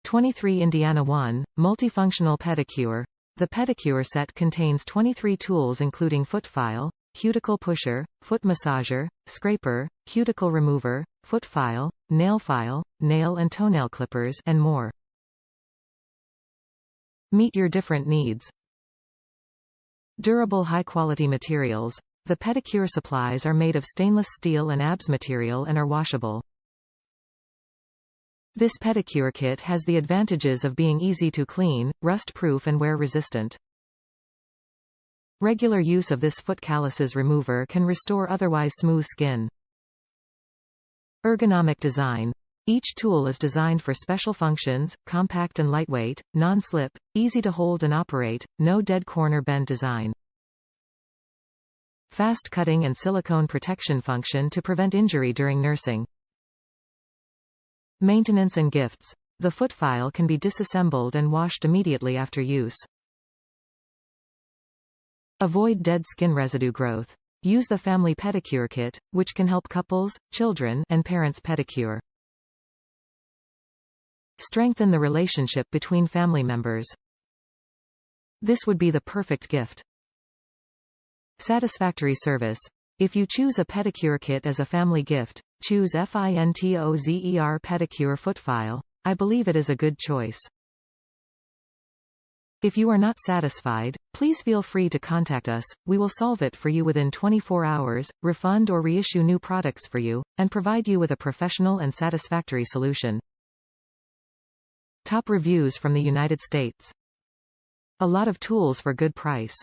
23 Indiana 1, Multifunctional Pedicure. The pedicure set contains 23 tools including foot file, cuticle pusher, foot massager, scraper, cuticle remover, foot file, nail and toenail clippers, and more. Meet your different needs. Durable high-quality materials. The pedicure supplies are made of stainless steel and ABS material and are washable. This pedicure kit has the advantages of being easy to clean, rust-proof and wear-resistant. Regular use of this foot calluses remover can restore otherwise smooth skin. Ergonomic design. Each tool is designed for special functions, compact and lightweight, non-slip, easy to hold and operate, no dead corner bend design. Fast cutting and silicone protection function to prevent injury during nursing. Maintenance and gifts. The foot file can be disassembled and washed immediately after use. Avoid dead skin residue growth. Use the family pedicure kit, which can help couples, children, and parents pedicure. Strengthen the relationship between family members. This would be the perfect gift. Satisfactory service. If you choose a pedicure kit as a family gift, choose FINTOZER pedicure foot file. I believe it is a good choice. If you are not satisfied, please feel free to contact us. We will solve it for you within 24 hours, refund or reissue new products for you, and provide you with a professional and satisfactory solution. Top reviews from the United States. A lot of tools for good price.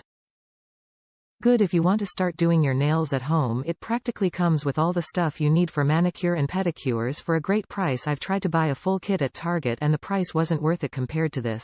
Good if you want to start doing your nails at home. It practically comes with all the stuff you need for manicure and pedicures for a great price. I've tried to buy a full kit at Target and the price wasn't worth it compared to this.